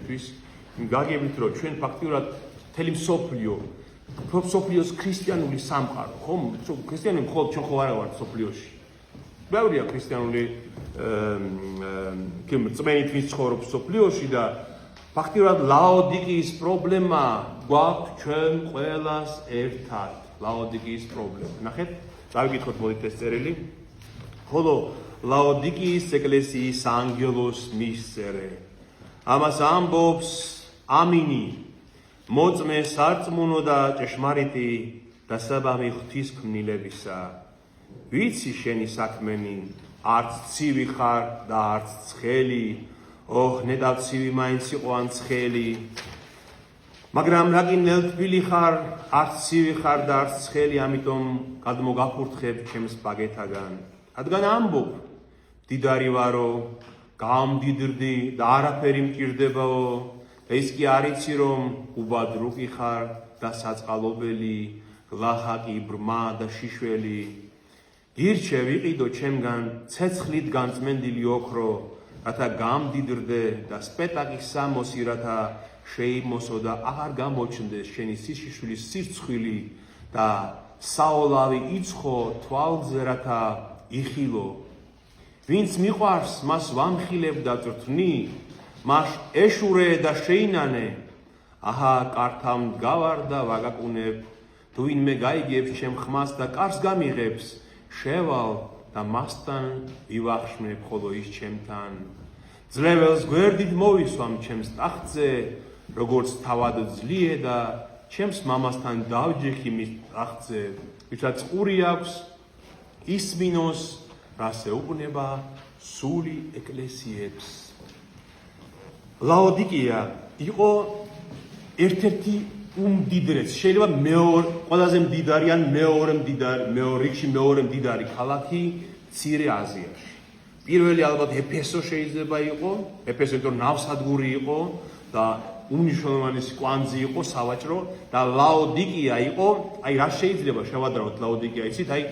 ჩვენთვის გაგებით რომ ჩვენ ფაქტიურად მთელი მსოფლიოს ქრისტიანული სამყარო ხომ ქრისტიანები მხოლოდ ჩვენ ხო არა ვართ მსოფლიოში ბევრია ქრისტიანული რწმენით ვინც ცხოვრობს მსოფლიოში და ფაქტიურად ლაოდიკიის პრობლემა გვაქვს ჩვენ ყველას ერთად ლაოდიკიის პრობლემა ნახეთ დავიკითხოთ მოდით ეს წერილი ხოლო ლაოდიკიის ეკლესიის ანგელოს მისწერე ამას ამბობს ამინი მოწმე სარწმუნო და ჭეშმარიტი და საბამი ღვთისმკვლელებისა ვიცი შენი საქმენი არც ცივი ხარ და არც ცხელი ნეტავ ცივი მაინც იყო ან ცხელი მაგრამ რაკი ნელთბილი ხარ არც ცივი ხარ და არც ცხელი ამიტომ გადმოგაფურთხებ ჩემს ბაგეთაგან რადგან ამბობ მდიდარი ვარო გამდიდრდი და არაფერი მჭირდებაო და ის კი არ იცი რომ უბადრუკი ხარ და საწყალობელი გლახაკი ბრმა და შიშველი გირჩე ვიყიდო ჩემგან ცეცხლით განწმენდილი ოქრო რათა გამდიდრდე და სპეტაკის სამოსი რათა შეიმოსო და აღარ გამოჩნდეს შენი სიშიშვილის სირცხვილი და საოლავი იცხო თვალზე რათა იხილო ვინც მიყვარს მას ვამხილებ და წრთვნი მას ეშურე და შეინანე აჰა კართან გავარ და ვაგაკუნებ თუ ვინმე გაიგებს ჩემ ხმას და კარს გამიღებს შევალ და მასთან ვივახშმებ ხოლო ის ჩემთან ძლებელს გვერდით მოვისვამ ჩემს ტახტზე როგორც თავად ძლიე და ჩემს მამასთან დავჯექი მის ტახტზე ვისაც ყური აქვს ისმინოს რას ეუბნება სული ეკლესიებს ლაოდიკია იყო ერთ-ერთი უმდიდრესი შეიძლება ყველაზე მდიდარი ან მეორე მდიდარი ქალაქი მცირე აზიაში პირველი ალბათ ეფესო შეიძლება იყო ეფესო იმიტომ ნავსადგური იყო და უმნიშვნელოვანესი კვანძი იყო სავაჭრო და ლაოდიკია იყო აი რა შეიძლება შევადრავოთ ლაოდიკია იცით აი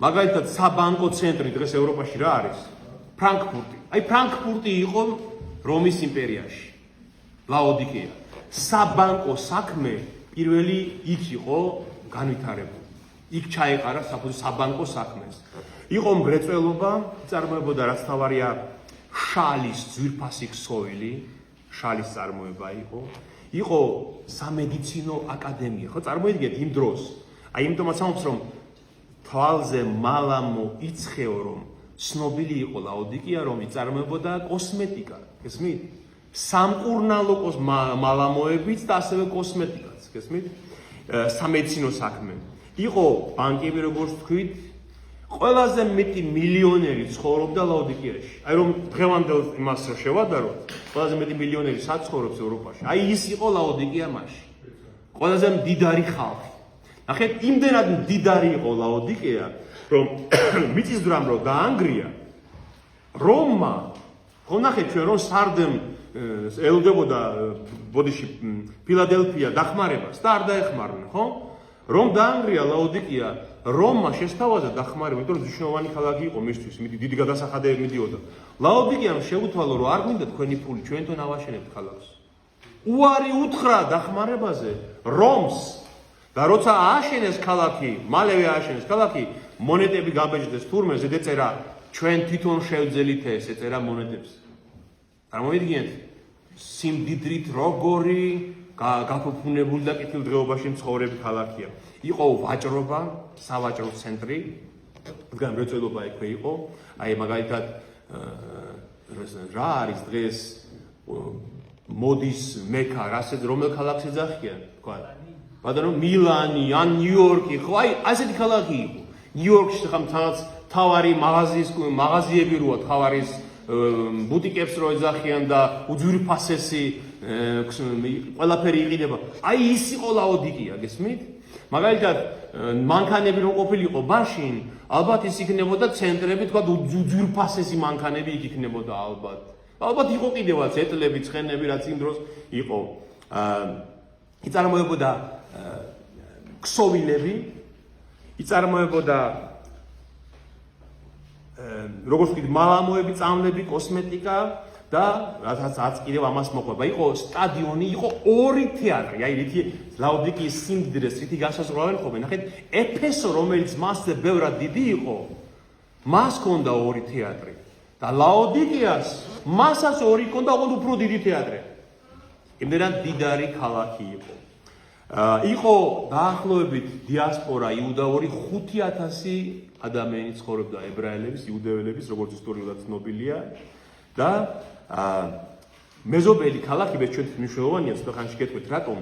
მაგალითად საბანკო ცენტრი დღეს ევროპაში რა არის ფრანკფურტი აი ფრანკფურტი იყო რომის იმპერიაში ლაოდიკია საბანკო საქმე პირველი იქ იყო განვითარებული იქ ჩაეყარა საბანკო საქმეს იყო მრეწველობა წარმოებოდა რაც თავარია შალის ძვირფასი ქსოვილი შალის წარმოება იყო სამედიცინო აკადემია ხო წარმოიდგინეთ იმ დროს აი იმიტომაც ამბობს რომ თვალზე მალამო იცხეო რომ ცნობილი იყო ლაოდიკია რომ იწარმოებოდა კოსმეტიკა გესმით სამკურნალო მალამოებიც და ასევე კოსმეტიკაც გესმით სამედიცინო საქმე იყო ბანკები როგორც თქვით ყველაზე მეტი მილიონერი ცხოვრობდა ლაოდიკიაში აი რომ დღევანდელ იმას რო შევადაროთ ყველაზე მეტი მილიონერი საცხოვრობს ევროპაში აი ის იყო ლაოდიკია მაშინ ყველაზე მდიდარი ხალხი ნახეთ იმდენად მდიდარი იყო ლაოდიკია რომ მიწის დრამ რო დაანგრია რომმა ხო ნახეთ ჩვენ რომ სარდემ ელოდებოდა ბოდიში ფილადელფია დახმარებას და არ დაეხმარნენ ხო რომ დაანგრია ლაოდიკია რომმა შესთავაზა დახმარება იმიტომ რომ მნიშვნელოვანი ქალაქი იყო მისთვის დიდი გადასახადებები მიდიოდა ლაოდიკიამ შეუთვალო რომ არ გვინდა თქვენი ფული ჩვენთან ავაშენებთ ქალაქს უარი უთხრა დახმარებაზე რომს და როცა ააშენეს ქალაქი მალევე ააშენეს ქალაქი მონეტები გაბეჭდეს თურმე ზედეწერა ჩვენ თვითონ შევძელით ეს ეწერა მონეტებს წარმოიდგინეთ სიმდიდრით როგორი გაფუფუნებული და კეთილდღეობაში მცხოვრები ქალაქია იყო ვაჭრობა სავაჭრო ცენტრი რადგან მრეწველობა ექვე იყო აი მაგალითად რა არის დღეს მოდის მექა რომელ ქალაქს ეძახიან თქვა ბატონო მილანი ან ნიუ-იორკი ხო აი ასეთი ქალაქი იყო ნიუ-იორკში ხომ თავარი მაღაზიები როა თავარის ბუტიკებს რო ეძახიან და უძვირფასესი ყველაფერი იყიდება აი ის იყო ლაოდიკია გესმით მაგალითად მანქანები რო ყოფილიყო მაშინ ალბათ ის იქნებოდა ცენტრები თქვა უძვირფასესი მანქანები იქ იქნებოდა ალბათ იყო კიდევაც ეტლები ცხენები რაც იმ დროს იყო იწარმოებოდა ქსოვილები იწარმოებოდა როგორც ვთქვით მალამოები წამლები კოსმეტიკა და რასაც არც კიდევ ამას მოყვება. იყო სტადიონი, იყო 2 თეატრი. აი რითი ლაოდიკიის სიმდიდრეს რითი განსაზღვრავენ ხოლმე. ნახეთ, ეფესო, რომელიც მასზე ბევრად დიდი იყო, მას ჰქონდა 2 თეატრი. და ლაოდიკიას მასაც 2 ჰქონდა, ოღონდ უფრო დიდი თეატრი. იმდენად დიდარი ქალაქი იყო. იყო დაახლოებით დიასპორა იუდაური 5,000 ადამიანი ცხოვრობდა ებრაელების, იუდეველების, როგორც ისტორიულად ცნობილია და მეზობელი ქალაქი ჩვენთვის მნიშვნელოვანია, ცოტა ხანში გეტყვით, რატომ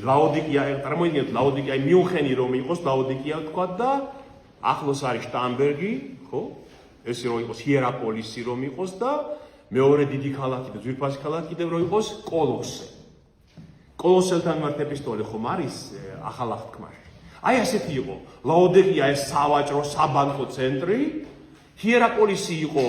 ლაოდიკია, წარმოიდგინეთ ლაოდიკია, მიუნხენი რომ იყოს ლაოდიკია თქვა და ახლოს არის შტამბერგი, ხო? ეს რომ იყოს ჰიერაპოლისი რომ იყოს და მეორე დიდი ქალაქი და ძვირფასი ქალაქი კიდევ რომ იყოს კოლოსე. კოლოსელთან მიმართ ეპისტოლე ხომ არის ახალ აღთქმაში. აი ასეთი იყო. ლაოდიკია ეს სავაჭრო, საბანკო ცენტრი, ჰიერაპოლისი იყო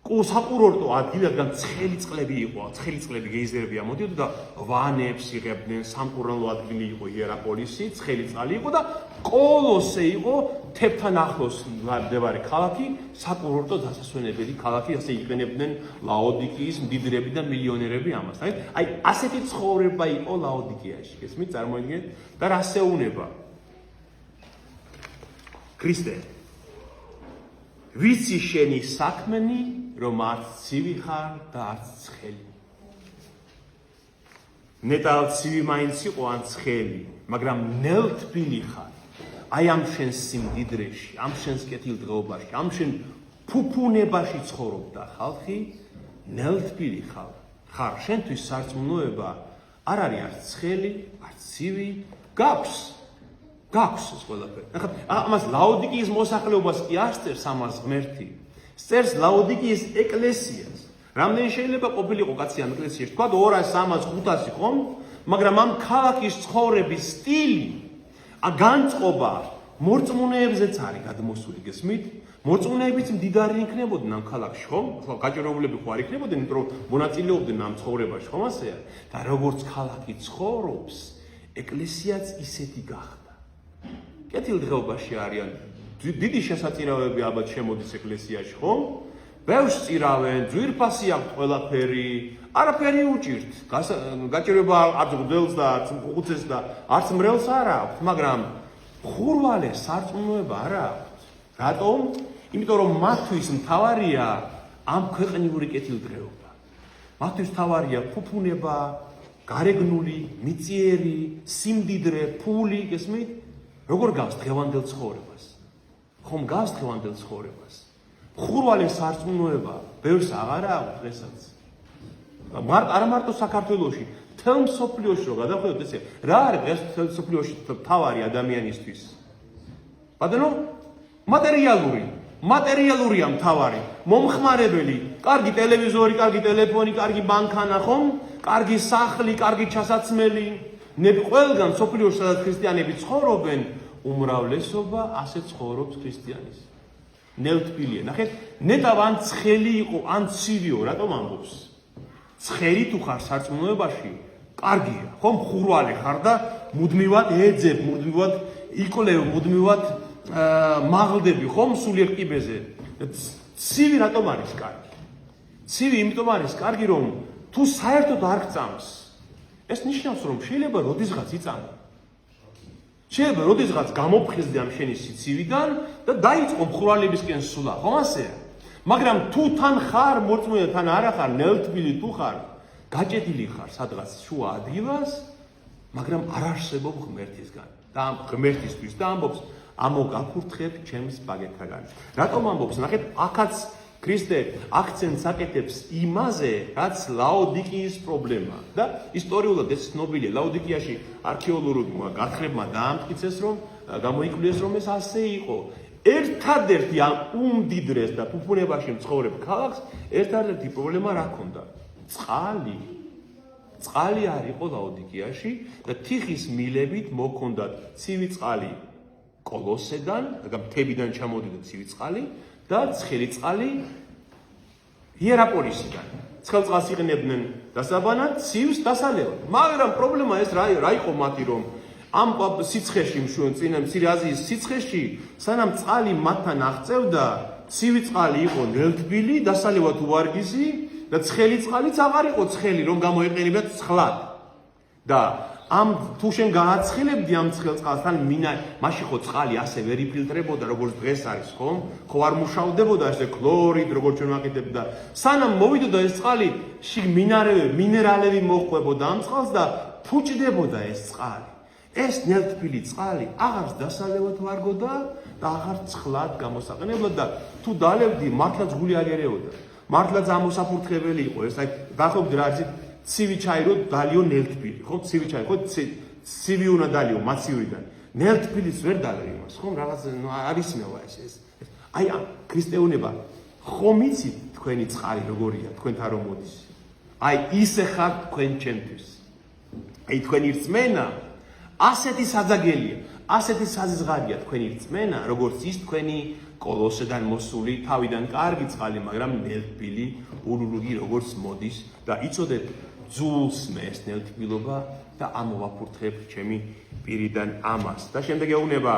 საკურორტო ადგილი, რადგან ცხელი წყლები იყო, ცხელი წყლები გეიზერები ამოდიოდა და ვანებს იღებდნენ, სამკურნალო ადგილი იყო ჰიერაპოლისი, ცხელი წყალი იყო და კოლოსე იყო თებთან ახლოს მდებარე ქალაქი, საკურორტო დასასვენებელი ქალაქი, ასე იყენებდნენ ლაოდიკიის მდიდრები და მილიონერები ამას. აი ასეთი ცხოვრება იყო ლაოდიკიაში, გესმით, წარმოიდგინეთ და რას ეუნება? ქრისტე ვიცი შენი საქმენი, რომ არც ცივი ხარ და არც ცხელი. ნეტა ცივი მაინც იყო ან ცხელი, მაგრამ ნელთბილი ხარ. აი ამ შენ სიმდიდრეში, ამ შენს კეთილდღეობაში, ამ შენ ფუფუნებაში ცხოვრობდა ხალხი, ნელთბილი ხარ. შენთვის სარწმუნოება არ არის არც ცხელი, არც ცივი, გაქვს ეს ყველაფერი. ამას ლაოდიკიის მოსახლეობას კი არ სწერს ამას ღმერთი. სწერს ლაოდიკიის ეკლესიას. რამდენი შეიძლება ყოფილიყო კაცი ამ ეკლესიაში? თქვა 200, 300, 500 ხომ? მაგრამ ამ ქალაქის ცხოვრების სტილი, განწყობა მორწმუნეებზეც არის გადმოსული, გესმით? მორწმუნეებიც მდიდარი იქნებოდნენ ამ ქალაქში, ხომ? გაჭიროებულები ხო არ იქნებოდნენ, იმიტომ რომ მონაწილეობდნენ ამ ცხოვრებაში, ხომ ასეა? და როგორც ქალაქი ცხოვრობს, ეკლესიაც ისეთი გახდა. კეთილდღეობაში არიან დიდი შესაწირავები ალბათ შემოდის ეკლესიაში, ხო? ბევრს წირავენ, ძვირფასი აქვს ყველაფერი, არაფერი უჭირთ. გაჭირება არც გდელს და არც უხუცეს და არც მრელს არ აქვს, მაგრამ ხურვალე სარწმუნოება არ აქვს. რატომ? იმიტომ რომ მათთვის მთავარია ამ ქვეყნიური კეთილდღეობა. მათთვის მთავარია ფუფუნება, გარეგნული, მიწიერი, სიმდიდრე, ფული, გესმით? როგორ გავს დღევანდელ ცხოვრებას? ხომ გავს დღევანდელ ცხოვრებას? ხურვალე სარწმუნოება ბევრს აღარა აქვს დღესაც. არა მარტო საქართველოში, მთელ მსოფლიოში რო გადავხედოთ ესე, რა არის დღეს მთელ მსოფლიოში თავარი ადამიანისთვის? ბატონო, მატერიალურია მთავარი, მომხმარებელი, კარგი ტელევიზორი, კარგი ტელეფონი, კარგი ბანკანა, ხომ? კარგი სახლი, კარგი ჩასაცმელი. ყველგან მსოფლიოში სადაც ქრისტიანები ცხოვრობენ, უმრავლესობა ასე ცხოვრობს ქრისტიანის. ნელთბილია. ნახეთ, ნეტავ ან ცხელი იყო, ან ცივიო, რატომ ამბობს? ცხელი თუ ხარ სარწმუნოებაში, კარგია, ხომ? ხურვალე ხარ და მუდმივად ეძებ, მუდმივად იკლევ, მუდმივად მაღლდები, ხომ? სულიერ კიბეზე. ცივი რატომ არის კარგი? ცივი იმიტომ არის კარგი, რომ თუ საერთოდ არ გწამს, ეს ნიშნავს, რომ შეიძლება როდისღაც იწამო. შეიძლება როდისღაც გამოფხიზდე ამ შენი სიცივიდან და დაიწყო მხურვალებისკენ სულა, ხომ ასეა? მაგრამ თუ თან ხარ მორწმუნე, თან არა ხარ, ნელთბილი თუ ხარ, გაჭედილი ხარ სადღაც შუა ადგილას, მაგრამ არ არსებობ ღმერთისგან და ამ ღმერთისთვის და ამბობს, ამოგაფურთხებ ჩემს ბაგეთაგან. რატომ ამბობს? ნახეთ, აქაც ქრისტე აქცენტს აკეთებს იმაზე, რაც ლაოდიკიის პრობლემა და ისტორიულად ეს ცნობილია. ლაოდიკიაში არქეოლოგურმა გათხრებმა დაამტკიცეს, რომ გამოიკვლიეს, რომ ეს ასე იყო. ერთადერთი ამ უმდიდრეს და ფუფუნებაში მცხოვრებ ქალაქს ერთადერთი პრობლემა რა ჰქონდა? წყალი. წყალი არ იყო ლაოდიკიაში და თიხის მილებით მოქონდათ ცივი წყალი კოლოსედან, და მთებიდან ჩამოდიდა ცივი წყალი და ცხელი წყალი ჰიერაპოლისიდან. ცხელ წყალს იყენებდნენ დასაბანად, ცივს დასალევად. მაგრამ პრობლემა ეს რა იყო მათი, რომ ამ სიცხეში, წინა მცირე აზიის სიცხეში, სანამ წყალი მათთან აღწევდა, ცივი წყალი იყო ნელთბილი, დასალევად უვარგისი და ცხელი წყალიც აღარ იყო ცხელი, რომ გამოიყენებიათ ცხლად. და ამ თუ შენ გააცხელებდი ამ ცხელ წყალთან, მაშინ ხო წყალი ასე ვერ იფილტრებოდა, როგორც დღეს არის, ხო? ხო არ მუშავდებოდა ესე ქლორიდ, როგორც ჩვენ ვაკეთებთ და სანამ მოვიდოდა ეს წყალი, შიგ მინერალები მოხვდებოდა ამ წყალს და ფუჭდებოდა ეს წყალი. ეს ნელთბილი წყალი აღარც დასალევად ვარგოდა და აღარ ცხლად გამოსაყენებლად და თუ დალებდი, მართლაც გული აგერეოდა. მართლაც ამოსაფურთხებელი იყო ეს, აი გახობდი რა არის ცივი ჩაი რო დალიო ნელთბილი, ხო? ცივი ჩაი, ხო? ცივი უნდა დალიო მაცივიდან. ნელთბილის ვერ დალევ იმას, ხო? რაღაც არის მევა ეს. აი ქრისტეუნება ხომ იცით თქვენი წყალი როგორია, თქვენთან რომ მოდის. აი ისე ხართ თქვენ ჩემთვის. აი თქვენი რწმენა ასეთი საძაგელია, ასეთი საზღარია თქვენი რწმენა, როგორც ის თქვენი კოლოსიდან მოსული თავიდან კარგი წყალი, მაგრამ ნელთბილი ულულუგი როგორც მოდის და იცოდეთ ძულს მე ეს ნელთბილობა და ამოვაფურთხებ ჩემი პირიდან ამას. და შემდეგ ეუბნება,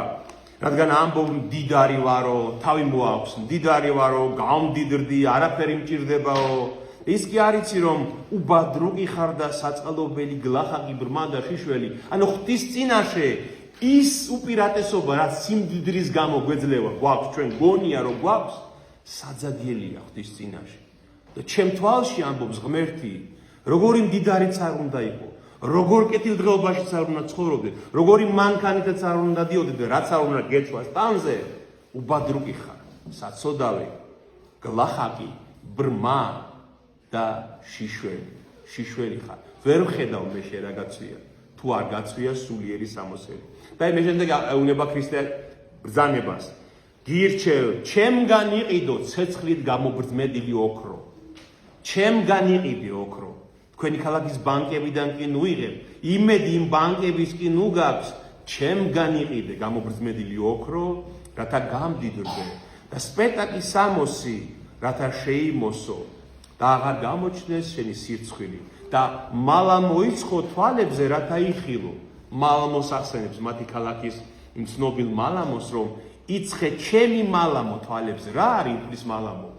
რადგან ამბობ მდიდარი ვარო, თავი მოაქვს, მდიდარი ვარო, გამდიდრდი, არაფერი მჭირდებაო. ის კი არ იცი რომ უბადრუკი ხარ და საწყალობელი გლახაკი ბრმა და შიშველი. ანუ ღვთის წინაშე ის უპირატესობა, რაც სიმდიდრის გამო გვეძლევა, გვაქვს ჩვენ გონია რომ გვაქვს, საძაგელია ღვთის წინაშე. და ჩემ თვალში ამბობს ღმერთი, როგორი მდიდარიც არ უნდა იყო, როგორ კეთილდღეობაშიც არ უნდა ცხოვრობდე, როგორი მანქანითაც არ უნდა დიოდე და რაც არ უნდა გეჩვას ტანზე, უბადრუკი ხარ, საცოდავი, გლახაკი, ბრმა და შიშველი ხარ. ვერ ვხედავ მე შე რა გაცვია, თუ არ გაცვია სულიერი სამოსელი. და მე შემდეგ ეუბნება ქრისტე ბრძანებას. გირჩევ, ჩემგან იყიდო ცეცხლით გამობრძმედილი ოქრო. ჩემგან იყიდე ოქრო. თქვენი ქალაქის ბანკებიდან კი ნუიღებ, იმედი იმ ბანკების კი ნუ გაქვს, ჩემგან იყიდე გამობრძმედილი ოქრო, რათა გამდიდრდე და სპეტაკი სამოსი, რათა შეიმოსო და აღარ გამოჩნდეს შენი სირცხვილი და მალა მოიცხო თვალებზე, რათა იხილო. მალამოს ახსენებს მათი ქალაქის იმ ცნობილ მალამოს, რომ იცხე ჩემი მალამო თვალებზე. რა არის ის მალამო?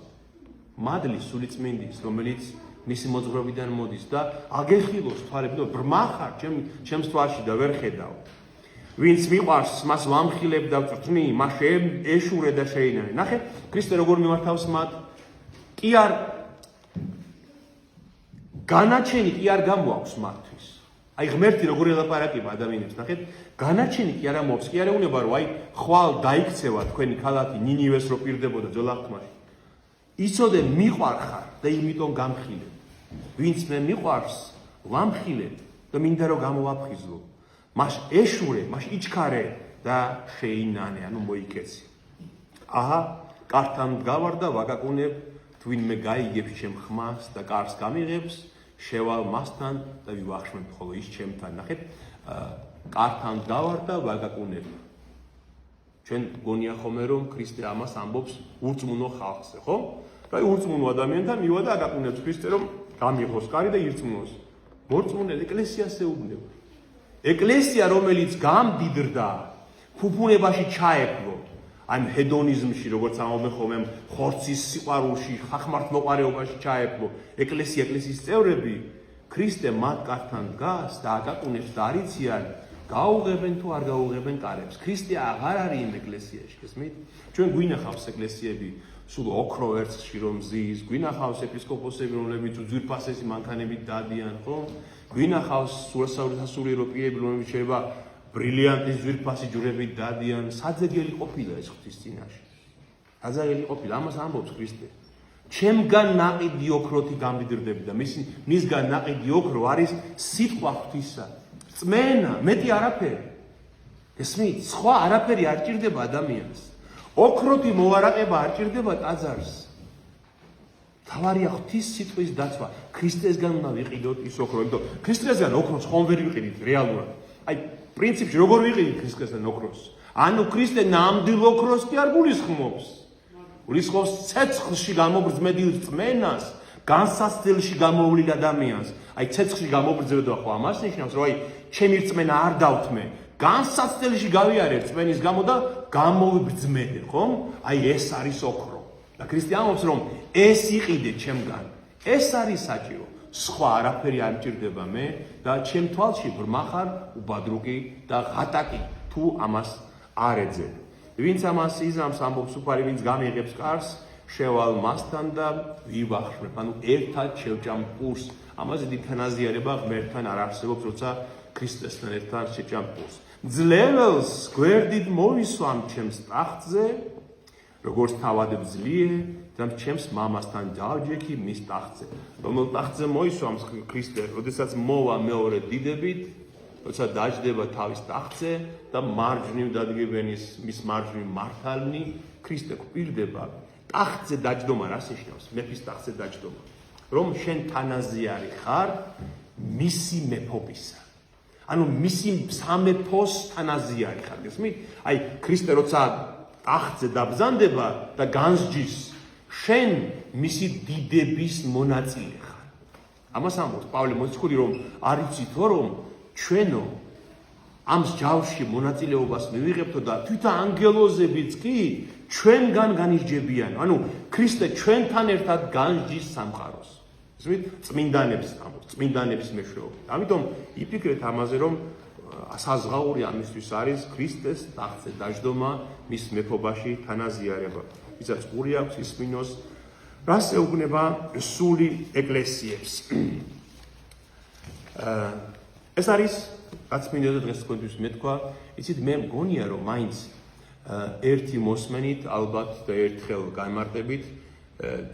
მადლის სულიწმინდის, რომელიც მისი მოძღვრებიდან მოდის და აგეხილოს თვალები, და ბრმა ხარ ჩემს თვალში და ვერ ხედავ. ვინც მიყვარს, მას ვამხილებ და ვწვრთნი, მას ეშურე და შეინანე. ნახე, ქრისტე როგორ მიმართავს მათ? კი არ განაჩენი კი არ გამოაქვს მათთვის. აი ღმერთი როგორ ელაპარაკება ადამიანებს, ნახეთ, განაჩენი კი არ ამოაქვს, კი არ ეუბნება რომ აი ხვალ დაიქცევა თქვენი ქალაქი ნინივეს რო პირდებოდა ძოლახტმაში. იცოდე მიყვარ ხარ და იმიტომ გამხილებ. ვინც მე მიყვარს, ვამხილებ და მინდა რომ გამოვაფხიზლო. მას ეშურე, მას იჩქარე და შეინანე, ანუ მოიკეცი. აჰა, კართან მდგავარ და ვაგაკუნებ, თვინმე გაიგებს ჩემ ხმას და კარს გამიღებს, შევალ მასთან და ვივახშმებ, ხოლო ის ჩემთან. ნახეთ, კართან მდგავარ და ვაგაკუნებ. ჩვენ გონია ხოლმე რომ ქრისტე ამას ამბობს ურწმუნო ხალხზე, ხო? და ურწმუნო ადამიანთან მივა და აკაკუნებს ქრისტე რომ გამიღოს კარი და ირწმუნოს. მორწმუნე ეკლესიას ეუბნება. ეკლესია რომელიც გამდიდრდა, ფუფუნებაში ჩაეფლო, აი ჰედონიზმში, როგორც ამბობენ ხოლმე, ხორცის სიყვარულში, ხახმართმოყარეობაში ჩაეფლო, ეკლესიის წევრები, ქრისტე მათ კართან დგას და აკაკუნებს და არიციან, გაუღებენ თუ არ გაუღებენ კარებს. ქრისტე აღარ არის იმ ეკლესიაში, გესმით? ჩვენ გვინახავს ეკლესიები სულ ოქრო ვერცხლში რომ ზის, გვინახავს ეპისკოპოსები, რომლებიც უძვირფასესი მანქანებით დადიან, ხო? გვინახავს სასულიერო პირები, რომლებიც შეიძლება ბრილიანტის ძვირფასი ჯვრებით დადიან. საძეგელი ყოფილა ეს ღვთის წინაშე. საძეგელი ყოფილა, ამას ამბობს ქრისტე. ჩემგან ნაყიდი ოქროთი გამდიდრდები და მისგან ნაყიდი ოქრო არის სიტყვა ღვთისა. წმენა, მეტი არაფერი. ესმით, სხვა არაფერი არ ჭირდება ადამიანს. ოქროთი მოვარაყება არ ჭირდება ტაძარს. თავარია ღვთის სიტყვის დაცვა. ქრისტესგან უნდა ვიყიდოთ ის ოქრო, იმიტომ ქრისტესგან ოქროს ხომ ვერ ვიყიდით რეალურად. აი, პრინციპში როგორ ვიყიდით ქრისტესგან ოქროს? ანუ ქრისტე ნამდვილ ოქროს კი არ გულისხმობს. გულისხმობს ცეცხლში გამობრძმედილ წმენას, განსაცდელში გამოვლილ ადამიანს. აი ცეცხლში გამობრძმედვა ხო ამას ნიშნავს, რომ აი ჩემი რწმენა არ დავთმე, განსაცდელში გავიარე რწმენის გამო და გამოვიბრძმედე, ხომ? აი ეს არის ოქრო. და ქრისტე ამბობს, რომ ეს იყიდე ჩემგან, ეს არის საჭირო. სხვა არაფერი არ მჭირდება მე და ჩემ თვალში ბრმა ხარ, უბადრუკი და ღატაკი თუ ამას არ ეძებ. ვინც ამას იზამს ამბობს უფალი, ვინც გამიღებს კარს, შევალ მასთან და ვივახშმებ. ანუ ერთად შევჭამ პურს. ამაზე დითანაზიარება ღმერთთან არ არსებობს, როცა ქრისტესთან ერთად შეჭამ პურს. ძლეველს გვერდით მოვისვამ ჩემს ტახტზე, როგორც თავად ვძლიე და ჩემს მამასთან დავჯექი მის ტახტზე. რომელ ტახტზე მოისვამს ქრისტე, როდესაც მოვა მეორე დიდებით, როცა დაჯდება თავის ტახტზე და მარჯვნივ დადგებენის მის მარჯვნივ მართალნი, ქრისტე გვპირდება. ტახტზე დაჯდომა რას ნიშნავს? მეფის ტახტზე დაჯდომა. რომ შენ თანაზიარი ხარ მისი მეფობისა. ანუ მისი სამეფოს თანაზიარი ხარ. გესმით? აი ქრისტე როცა ტახტზე დაბრძანდება და განსჯის, შენ მისი დიდების მონაწილე ხარ. ამას ამბობს პავლე მოციქული, რომ არ იცითო, რომ ჩვენო ამ მსჯავრში მონაწილეობას მივიღებთო და თვითონ ანგელოზებიც კი ჩვენგან განისჯებიან. ანუ ქრისტე ჩვენთან ერთად განსჯის სამყაროს. ისმით წმინდანებს ამბობს, წმინდანების მეშვეობით. ამიტომ იფიქრეთ ამაზე, რომ საზღაური ამისთვის არის ქრისტეს ტახტზე დაჯდომა, მის მეფობაში თანაზიარება. ვისაც ყური აქვს ისმინოს, რას ეუბნება სული ეკლესიებს. ეს არის რაც მინდა დღეს თქვენთვის მეთქვა, იცით მე მგონია რომ მაინც ერთი მოსმენით ალბათ და ერთხელ განმარტებით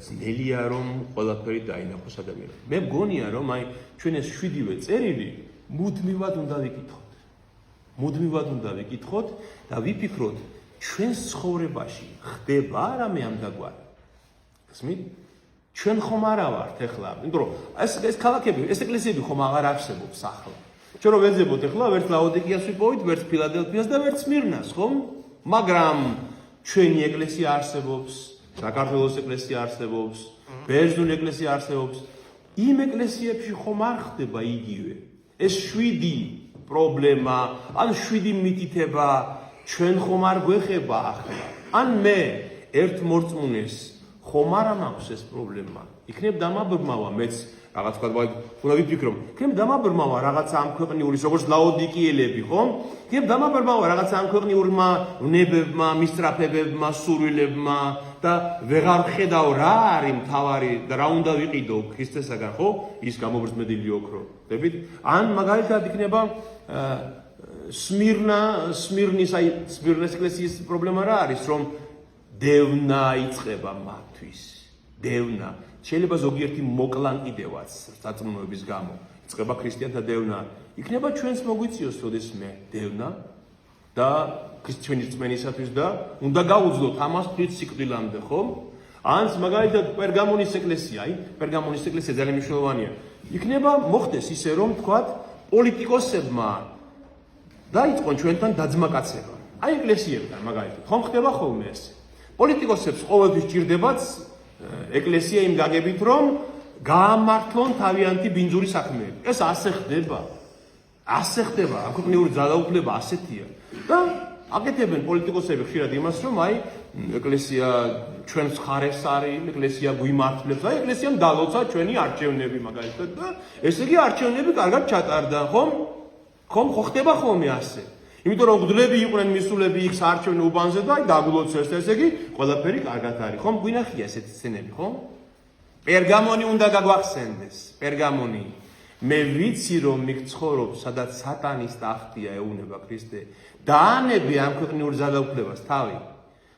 ძნელია რომ ყველაფერი დაინახოს ადამიანს. მე მგონია რომ აი ჩვენ ეს 7-ვე წერილი მუდმივად უნდა ვიკითხოთ. მუდმივად უნდა ვიკითხოთ და ვიფიქროთ ჩვენს ცხოვრებაში ხდება არამე ამ დაგვარი. გესმით? ჩვენ ხომ არა ვართ ეხლა, იმიტომ რომ ეს ქალაქები, ეს ეკლესიები ხომ აღარ არსებობს ახლა. ჩვენ რომ ვეძებოთ ეხლა ვერც ლაოდიკიას ვიპოვით, ვერც ფილადელფიას და ვერც სმირნას, ხომ? მაგრამ ჩვენი ეკლესია არსებობს, საქართველოს ეკლესია არსებობს, ბერძნული ეკლესია არსებობს. იმ ეკლესიებში ხომ არ ხდება იგივე. ეს 7 პრობლემა, ან 7 მითითება ჩვენ ხომ არ გვეხება ახლა. ან მე ერთ მორწმუნეს ხომ არ მაქვს ეს პრობლემა. იქნებ დამაბრმავა მეც რაღაც თქვა, უნდა ვიფიქრო. იქნებ დამაბრმავა რაღაცა ამ ქვეყნიურის, როგორც ლაოდიკიელები, ხომ? იქნებ დამაბრმავა რაღაცა ამ ქვეყნიურმა ვნებებმა, მისწრაფებებმა, სურვილებმა და ვეღარ ხედავ რა არის მთავარი და რა უნდა ვიყიდო ქრისტესაგან, ხო? ის გამობრძმედილი ოქრო. ხდებით? ან მაგალითად იქნება სმირნის ეკლესიის პრობლემა რა არის, რომ დევნა იწყება მათთვის. დევნა. შეიძლება ზოგიერთი მოკლან კიდევაც საწმუნოების გამო. იწყება ქრისტიანთა დევნა. იქნება ჩვენს მოგვიწიოს როდესმე დევნა და ქრისტიანი რწმენისათვის და უნდა გაუძლოთ ამას თვით სიკვდილამდე, ხო? ან მაგალითად პერგამონის ეკლესია, პერგამონის ეკლესია ძალიან მნიშვნელოვანია. იქნება მოხდეს ისე რომ თქვათ პოლიტიკოსებმა დაიწყონ ჩვენთან დაძმაკაცება. აი ეკლესიებთან მაგალითად, ხომ ხდება ხოლმე ეს? პოლიტიკოსებს ყოველთვის ჭირდებათ ეკლესია იმ გაგებით, რომ გაამართლონ თავიანთი ბინძური საქმეები. ეს ასე ხდება. ასე ხდება, ამ ქვეყნიური ძალაუფლება ასეთია. და აკეთებენ პოლიტიკოსები ხშირად იმას, რომ აი ეკლესია ჩვენს ხარეს არის, ეკლესია გვიმართლებს, აი ეკლესიამ დალოცა ჩვენი არჩევნები მაგალითად და ესე იგი არჩევნები კარგად ჩატარდა, ხომ? ხომ ხდება ხოლმე ასე? იმიტომ რომ გძლები იყვნენ მისულები იქ საარჩევნო უბანზე და აი დაგულოცეს, ესე იგი ყველაფერი კარგად არის, ხომ? გვინახია ესეთი სცენები, ხომ? პერგამონი უნდა გაგვახსენდეს, პერგამონი. მე ვიცი რომ იქ ცხოვრობ, სადაც სატანის ტახტია ეუნება ქრისტე. დაანებე ამ ქვეყნიურ ძალაუფლებას თავი.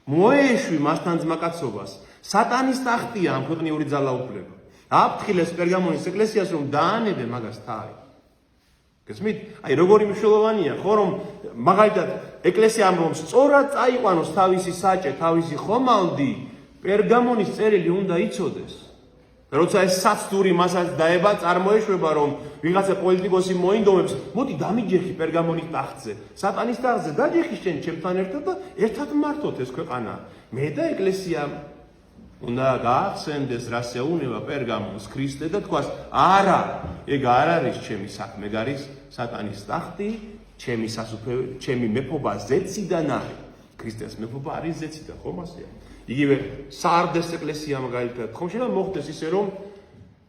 მოეშვი მასთან ძმაკაცობას. სატანის ტახტია ამ ქვეყნიური ძალაუფლება. აფრთხილეს პერგამონის ეკლესიას რომ დაანებე მაგას თავი. გესმით? აი როგორი მნიშვნელოვანია, ხო რომ მაგალითად ეკლესია ამბობს, სწორად წაიყვანოს თავისი საჭე, თავისი ხომალდი, პერგამონის წერილი უნდა იცოდეს. როცა ეს საცდური მასაც დაება, წარმოეშვება რომ ვიღაცა პოლიტიკოსი მოინდომებს, მოდი დამიჯერხი პერგამონის ტახტზე, სატანის ტახტზე, დაჯერხი შენ ჩემთან ერთად და ერთად მართოთ ეს ქვეყანა. მე და ეკლესია უნდა გაახსენდეს რას ეუნება პერგამონს ქრისტე და თქვას, არა, ეგ არ არის ჩემი საქმე, ეგ არის სატანის ტახტი, ჩემი მეფობა ზეციდან არის. ქრისტეს მეფობა არის ზეციდან, ხომ ასეა? იგივე სარდეს ეკლესია მაგალითად, ხომ შეიძლება მოხდეს ისე რომ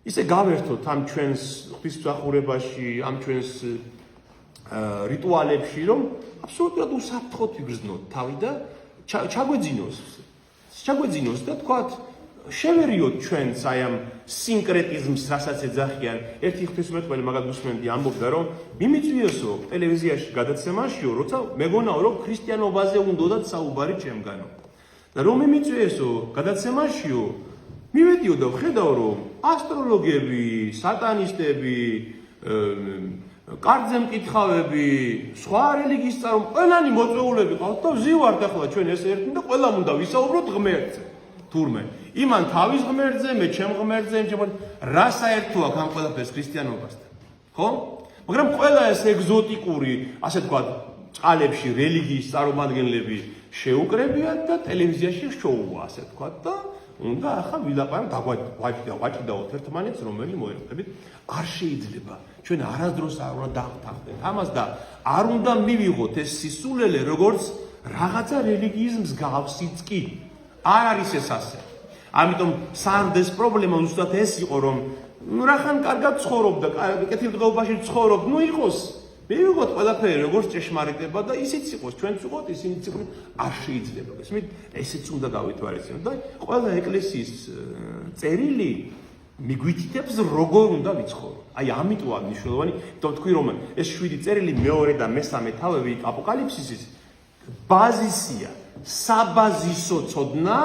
ისე გავერთოთ ამ ჩვენს ღვთისმსახურებაში, ამ ჩვენს რიტუალებში, რომ აბსოლუტურად უსაფრთხოდ ვიგრძნოთ თავი და ჩაგვეძინოს და თქვათ შევერიოთ ჩვენც აი ამ სინკრეტიზმს, რასაც ეძახიან. ერთი ღვთისმეტყველი მაგათ უსმენდი ამბობდა, რომ მიმიწვიოსო ტელევიზიაში გადაცემაშიო, როცა მეგონაო, რომ ქრისტიანობაზე უნდათ საუბარი ჩემგანო. და რომ მიმიწვიოსო გადაცემაშიო, მივედიო და ვხედავ, რომ ასტროლოგები, სატანისტები, კარძე მკითხავები, სხვა რელიგიის წარმომადგენლები, ყველანი მოწვეულები ყავთ და ვზივართ ახლა ჩვენ ეს ერთნი და ყველამ უნდა ვისაუბროთ ღმერთზე. თურმე, იმან თავის ღმერთზე, მე ჩემ ღმერთზე, რა საერთო აქვს ამ ყველაფერს ქრისტიანობასთან, ხო? მაგრამ ყველა ეს ეგზოტიკური, ასე ვთქვათ, წყალებში რელიგიის წარმომადგენლები შეუკრებიათ და ტელევიზიაში შოუა, ასე ვთქვათ და უნდა ახლა ვილაპარაკოთ, დაგვაჭიდაოთ ერთმანეთს, რომელი მოერწყებით, არ შეიძლება. ჩვენ არასდროს არ უნდა დავთანხმდეთ ამას და არ უნდა მივიღოთ ეს სისულელე, როგორც რაღაცა რელიგიის მსგავსიც კი. არ არის ეს ასე. ამიტომ სარდეს პრობლემა უბრალოდ ეს იყო, რომ რახან კარგად ცხოვრობდა, კეთილდღეობაში ცხოვრობ, იყოს. მივიღოთ ყველაფერი როგორც ჭეშმარიტება და ისიც იყოს, ჩვენც ვიყოთ, ისინიც იყვნენ, არ შეიძლება. ესმით, ესეც უნდა გავითვალისწინოთ და ყველა ეკლესიის წერილი მიგვითითებს როგორ უნდა ვიცხოვრო. აი ამიტოა მნიშვნელოვანი, იმიტომ თქვი რომ ეს 7 წერილი მეორე და მესამე თავები აპოკალიფსისის ბაზისია, საბაზისო ცოდნა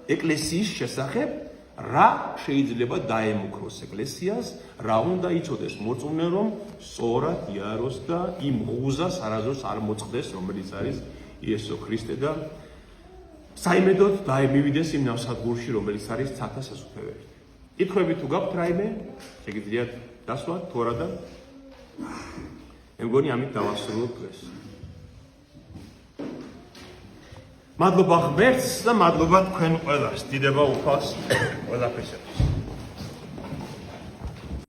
ეკლესიის შესახებ, რა შეიძლება დაემუქროს ეკლესიას, რა უნდა იცოდეს მოწმე, რომ სწორად იაროს და იმ ღუზას არასდროს არ მოწყდეს, რომელიც არის იესო ქრისტე და საიმედოდ დაემივიდეს იმ ნავსადგურში, რომელიც არის ცათა სასუფეველი. კითხვები თუ გაქვთ რაიმე, შეგიძლიათ დასვათ თუ არა და მე მგონი ამით დავასრულოთ დღეს. მადლობა ღმერთს და მადლობა თქვენ ყველას. დიდება უფალს ყველაფერს.